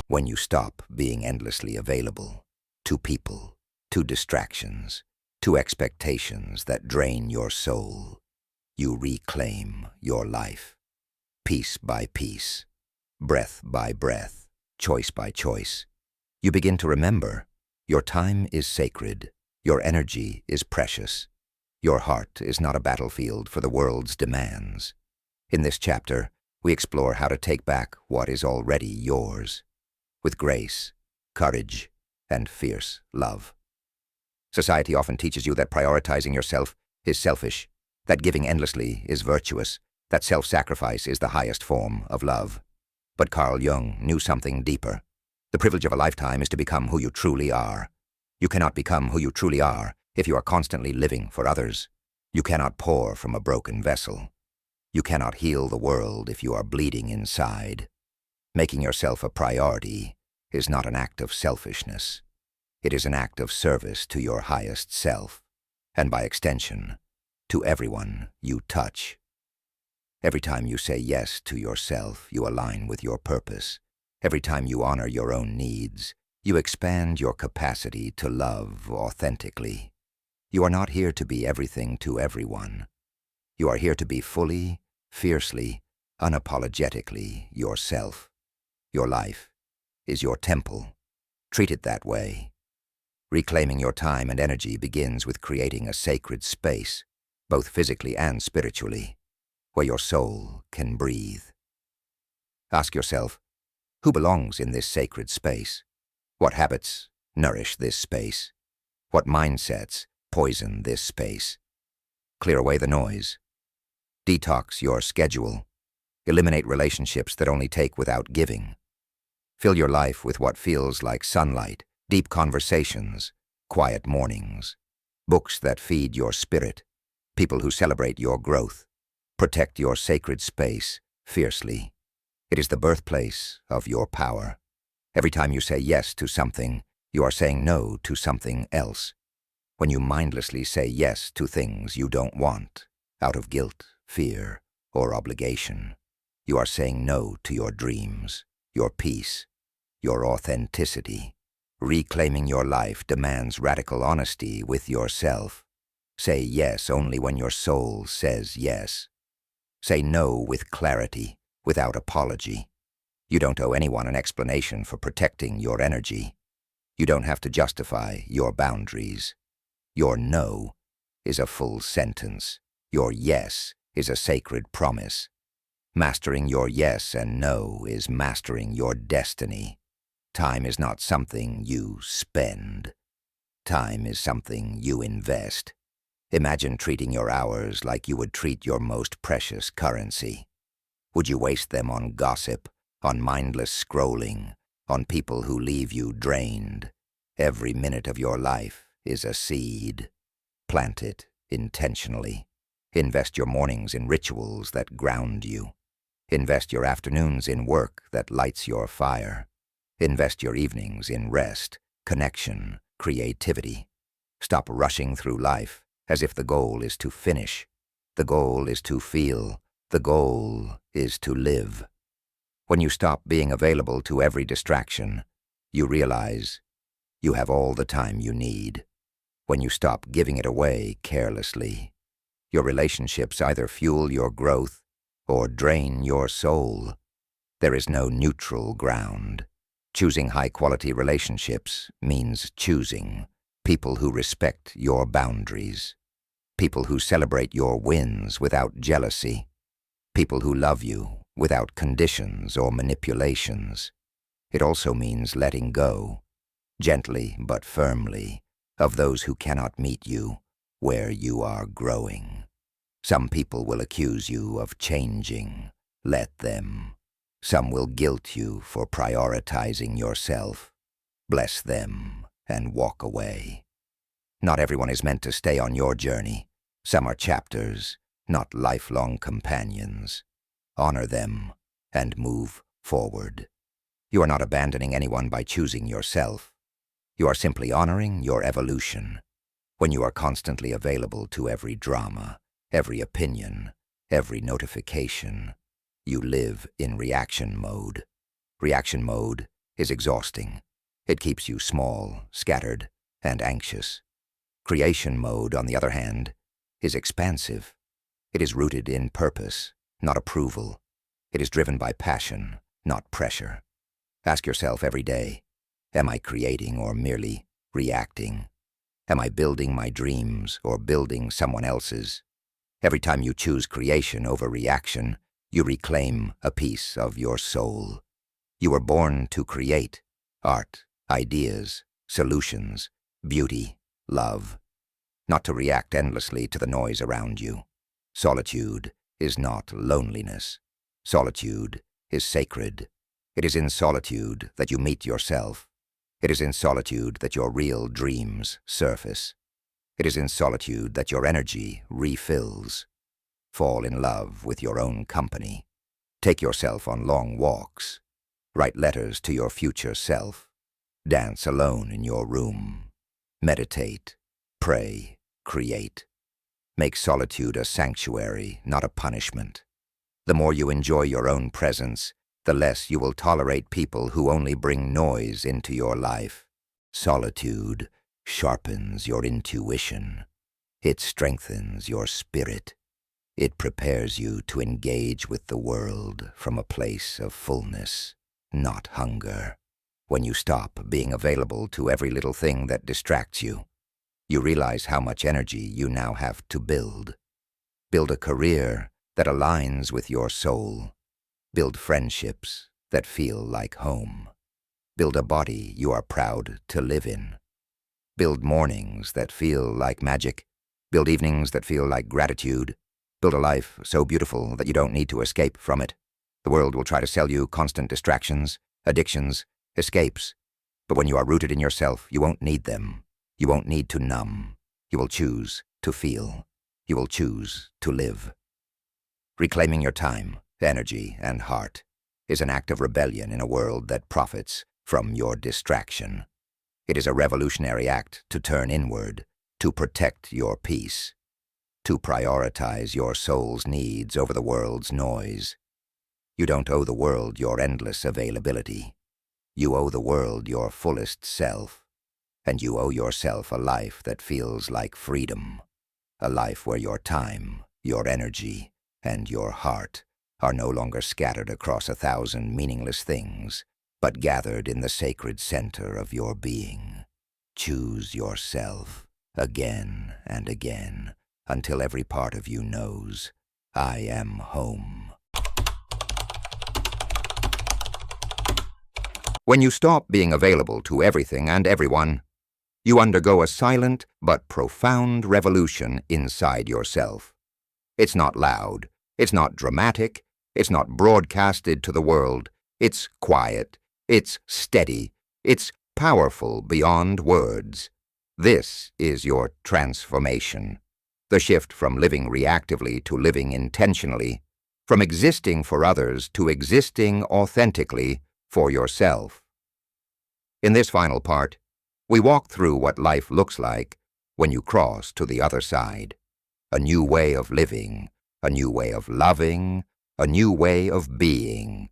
When you stop being endlessly available to people, to distractions, to expectations that drain your soul, you reclaim your life, piece by piece, breath by breath, choice by choice. You begin to remember your time is sacred, your energy is precious, your heart is not a battlefield for the world's demands. In this chapter, we explore how to take back what is already yours, with grace, courage, and fierce love. Society often teaches you that prioritizing yourself is selfish, that giving endlessly is virtuous, that self-sacrifice is the highest form of love. But Carl Jung knew something deeper. The privilege of a lifetime is to become who you truly are. You cannot become who you truly are if you are constantly living for others. You cannot pour from a broken vessel. You cannot heal the world if you are bleeding inside. Making yourself a priority is not an act of selfishness. It is an act of service to your highest self, and by extension, to everyone you touch. Every time you say yes to yourself, you align with your purpose. Every time you honor your own needs, you expand your capacity to love authentically. You are not here to be everything to everyone. You are here to be fully, fiercely, unapologetically yourself. Your life is your temple. Treat it that way. Reclaiming your time and energy begins with creating a sacred space, both physically and spiritually, where your soul can breathe. Ask yourself, who belongs in this sacred space? What habits nourish this space? What mindsets poison this space? Clear away the noise. Detox your schedule. Eliminate relationships that only take without giving. Fill your life with what feels like sunlight, deep conversations, quiet mornings, books that feed your spirit, people who celebrate your growth. Protect your sacred space fiercely. It is the birthplace of your power. Every time you say yes to something, you are saying no to something else. When you mindlessly say yes to things you don't want, out of guilt, fear, or obligation, you are saying no to your dreams, your peace, your authenticity. Reclaiming your life demands radical honesty with yourself. Say yes only when your soul says yes. Say no with clarity, without apology. You don't owe anyone an explanation for protecting your energy. You don't have to justify your boundaries. Your no is a full sentence. Your yes is a sacred promise. Mastering your yes and no is mastering your destiny. Time is not something you spend. Time is something you invest. Imagine treating your hours like you would treat your most precious currency. Would you waste them on gossip, on mindless scrolling, on people who leave you drained? Every minute of your life is a seed. Plant it intentionally. Invest your mornings in rituals that ground you. Invest your afternoons in work that lights your fire. Invest your evenings in rest, connection, creativity. Stop rushing through life as if the goal is to finish. The goal is to feel. The goal is to live. When you stop being available to every distraction, you realize you have all the time you need. When you stop giving it away carelessly, your relationships either fuel your growth or drain your soul. There is no neutral ground. Choosing high-quality relationships means choosing people who respect your boundaries, people who celebrate your wins without jealousy, people who love you without conditions or manipulations. It also means letting go, gently but firmly, of those who cannot meet you where you are growing. Some people will accuse you of changing. Let them. Some will guilt you for prioritizing yourself. Bless them and walk away. Not everyone is meant to stay on your journey. Some are chapters, not lifelong companions. Honor them and move forward. You are not abandoning anyone by choosing yourself. You are simply honoring your evolution. When you are constantly available to every drama, every opinion, every notification, you live in reaction mode. Reaction mode is exhausting. It keeps you small, scattered, and anxious. Creation mode, on the other hand, is expansive. It is rooted in purpose, not approval. It is driven by passion, not pressure. Ask yourself every day, am I creating or merely reacting? Am I building my dreams or building someone else's? Every time you choose creation over reaction, you reclaim a piece of your soul. You were born to create art, ideas, solutions, beauty, love, not to react endlessly to the noise around you. Solitude is not loneliness. Solitude is sacred. It is in solitude that you meet yourself. It is in solitude that your real dreams surface. It is in solitude that your energy refills. Fall in love with your own company. Take yourself on long walks. Write letters to your future self. Dance alone in your room. Meditate, pray, create. Make solitude a sanctuary, not a punishment. The more you enjoy your own presence, the less you will tolerate people who only bring noise into your life. Solitude sharpens your intuition. It strengthens your spirit. It prepares you to engage with the world from a place of fullness, not hunger. When you stop being available to every little thing that distracts you, you realize how much energy you now have to build. Build a career that aligns with your soul. Build friendships that feel like home. Build a body you are proud to live in. Build mornings that feel like magic. Build evenings that feel like gratitude. Build a life so beautiful that you don't need to escape from it. The world will try to sell you constant distractions, addictions, escapes. But when you are rooted in yourself, you won't need them. You won't need to numb. You will choose to feel. You will choose to live. Reclaiming your time, energy, and heart is an act of rebellion in a world that profits from your distraction. It is a revolutionary act to turn inward, to protect your peace, to prioritize your soul's needs over the world's noise. You don't owe the world your endless availability. You owe the world your fullest self, and you owe yourself a life that feels like freedom, a life where your time, your energy, and your heart are no longer scattered across 1,000 meaningless things, but gathered in the sacred center of your being. Choose yourself again and again until every part of you knows, I am home. When you stop being available to everything and everyone, you undergo a silent but profound revolution inside yourself. It's not loud, it's not dramatic, it's not broadcasted to the world. It's quiet, it's steady, it's powerful beyond words. This is your transformation. The shift from living reactively to living intentionally, from existing for others to existing authentically for yourself. In this final part, we walk through what life looks like when you cross to the other side. A new way of living, a new way of loving, a new way of being.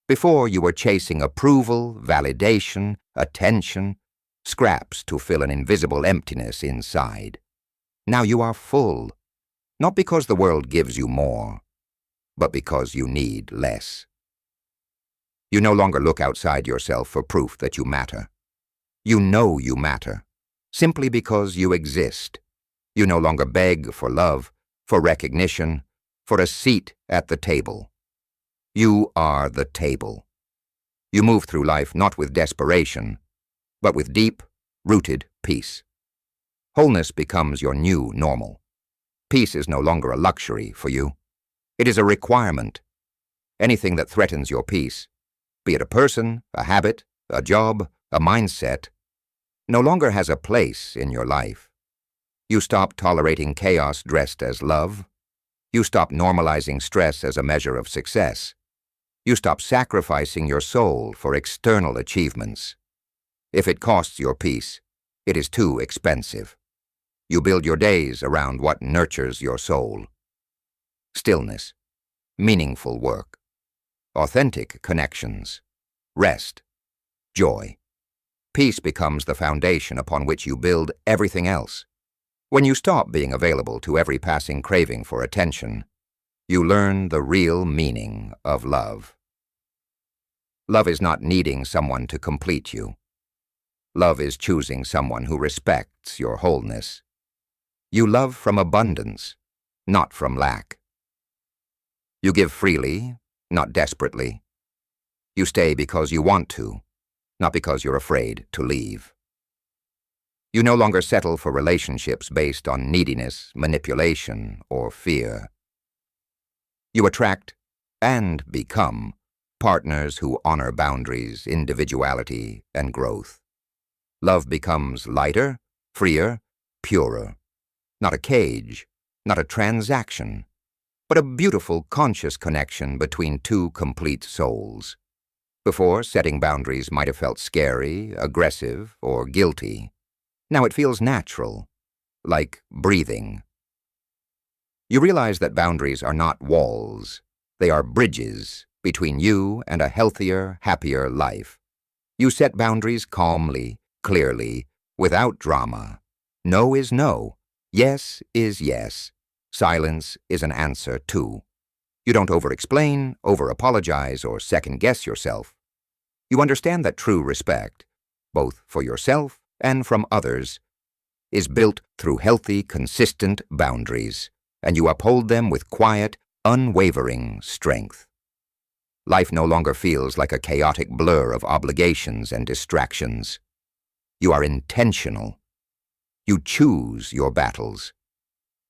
Before you were chasing approval, validation, attention, scraps to fill an invisible emptiness inside. Now you are full, not because the world gives you more, but because you need less. You no longer look outside yourself for proof that you matter. You know you matter, simply because you exist. You no longer beg for love, for recognition, for a seat at the table. You are the table. You move through life not with desperation, but with deep, rooted peace. Wholeness becomes your new normal. Peace is no longer a luxury for you. It is a requirement. Anything that threatens your peace, be it a person, a habit, a job, a mindset, no longer has a place in your life. You stop tolerating chaos dressed as love. You stop normalizing stress as a measure of success. You stop sacrificing your soul for external achievements. If it costs your peace, it is too expensive. You build your days around what nurtures your soul. Stillness, meaningful work, authentic connections, rest, joy. Peace becomes the foundation upon which you build everything else. When you stop being available to every passing craving for attention, you learn the real meaning of love. Love is not needing someone to complete you. Love is choosing someone who respects your wholeness. You love from abundance, not from lack. You give freely, not desperately. You stay because you want to, not because you're afraid to leave. You no longer settle for relationships based on neediness, manipulation, or fear. You attract and become partners who honor boundaries, individuality, and growth. Love becomes lighter, freer, purer. Not a cage, not a transaction, but a beautiful conscious connection between two complete souls. Before, setting boundaries might have felt scary, aggressive, or guilty. Now it feels natural, like breathing. You realize that boundaries are not walls. They are bridges between you and a healthier, happier life. You set boundaries calmly, clearly, without drama. No is no. Yes is yes. Silence is an answer too. You don't over-explain, over-apologize, or second-guess yourself. You understand that true respect, both for yourself and from others, is built through healthy, consistent boundaries, and you uphold them with quiet, unwavering strength. Life no longer feels like a chaotic blur of obligations and distractions. You are intentional. You choose your battles.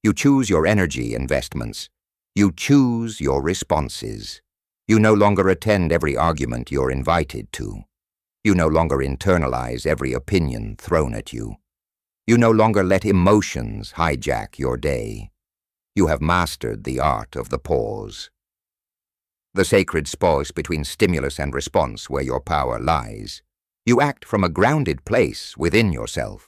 You choose your energy investments. You choose your responses. You no longer attend every argument you're invited to. You no longer internalize every opinion thrown at you. You no longer let emotions hijack your day. You have mastered the art of the pause. The sacred space between stimulus and response where your power lies. You act from a grounded place within yourself.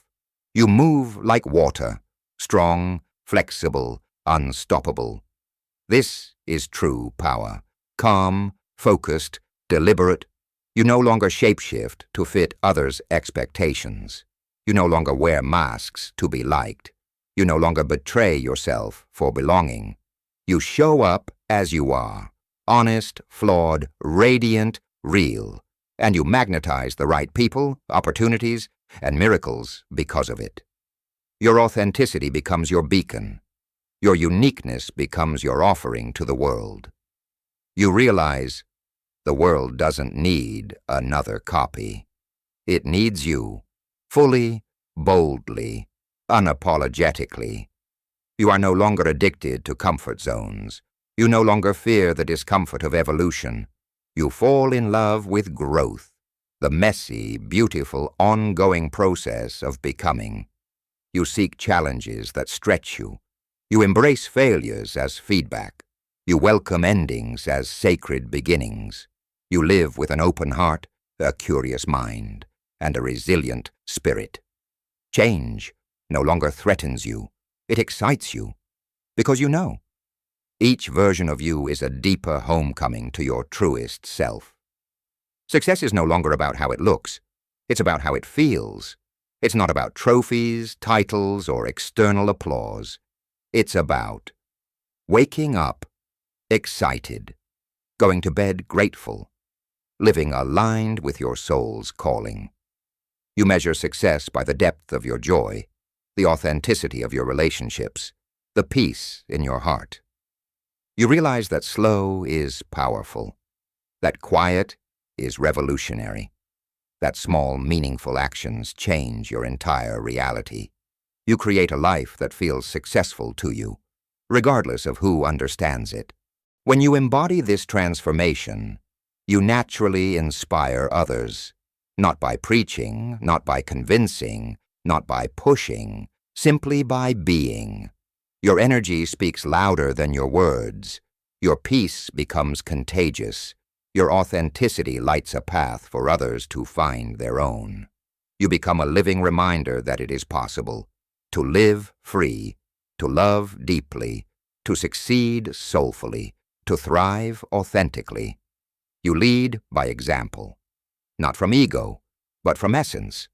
You move like water, strong, flexible, unstoppable. This is true power. Calm, focused, deliberate. You no longer shapeshift to fit others' expectations. You no longer wear masks to be liked. You no longer betray yourself for belonging. You show up as you are, honest, flawed, radiant, real, and you magnetize the right people, opportunities, and miracles because of it. Your authenticity becomes your beacon. Your uniqueness becomes your offering to the world. You realize the world doesn't need another copy. It needs you, fully, boldly, unapologetically. You are no longer addicted to comfort zones. You no longer fear the discomfort of evolution. You fall in love with growth, the messy, beautiful, ongoing process of becoming. You seek challenges that stretch you. You embrace failures as feedback. You welcome endings as sacred beginnings. You live with an open heart, a curious mind, and a resilient spirit. Change no longer threatens you. It excites you, because you know. Each version of you is a deeper homecoming to your truest self. Success is no longer about how it looks. It's about how it feels. It's not about trophies, titles, or external applause. It's about waking up excited, going to bed grateful, living aligned with your soul's calling. You measure success by the depth of your joy, the authenticity of your relationships, the peace in your heart. You realize that slow is powerful, that quiet is revolutionary, that small, meaningful actions change your entire reality. You create a life that feels successful to you, regardless of who understands it. When you embody this transformation, you naturally inspire others, not by preaching, not by convincing, not by pushing, simply by being. Your energy speaks louder than your words. Your peace becomes contagious. Your authenticity lights a path for others to find their own. You become a living reminder that it is possible to live free, to love deeply, to succeed soulfully, to thrive authentically. You lead by example, not from ego, but from essence.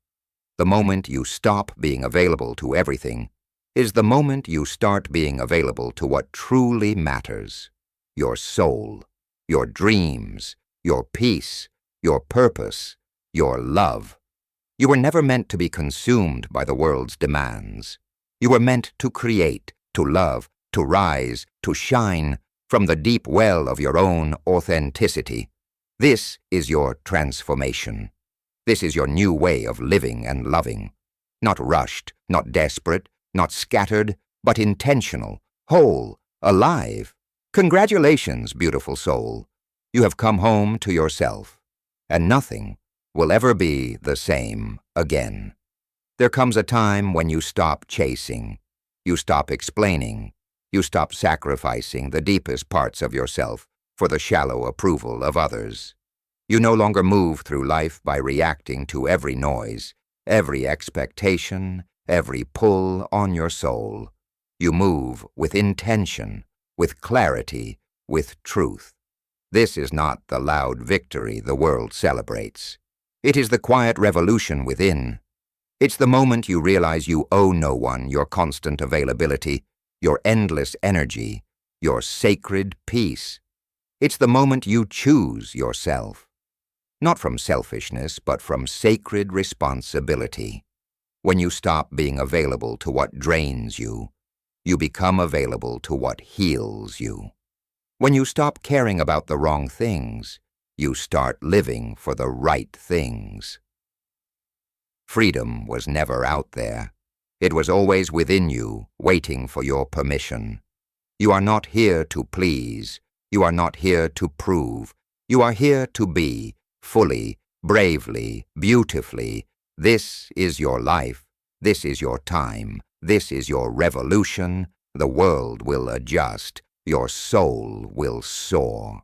The moment you stop being available to everything is the moment you start being available to what truly matters: your soul, your dreams, your peace, your purpose, your love. You were never meant to be consumed by the world's demands. You were meant to create, to love, to rise, to shine from the deep well of your own authenticity. This is your transformation. This is your new way of living and loving. Not rushed, not desperate, not scattered, but intentional, whole, alive. Congratulations, beautiful soul. You have come home to yourself, and nothing will ever be the same again. There comes a time when you stop chasing, you stop explaining, you stop sacrificing the deepest parts of yourself for the shallow approval of others. You no longer move through life by reacting to every noise, every expectation, every pull on your soul. You move with intention, with clarity, with truth. This is not the loud victory the world celebrates. It is the quiet revolution within. It's the moment you realize you owe no one your constant availability, your endless energy, your sacred peace. It's the moment you choose yourself. Not from selfishness, but from sacred responsibility. When you stop being available to what drains you, you become available to what heals you. When you stop caring about the wrong things, you start living for the right things. Freedom was never out there. It was always within you, waiting for your permission. You are not here to please. You are not here to prove. You are here to be, fully, bravely, beautifully. This is your life. This is your time. This is your revolution. The world will adjust. Your soul will soar.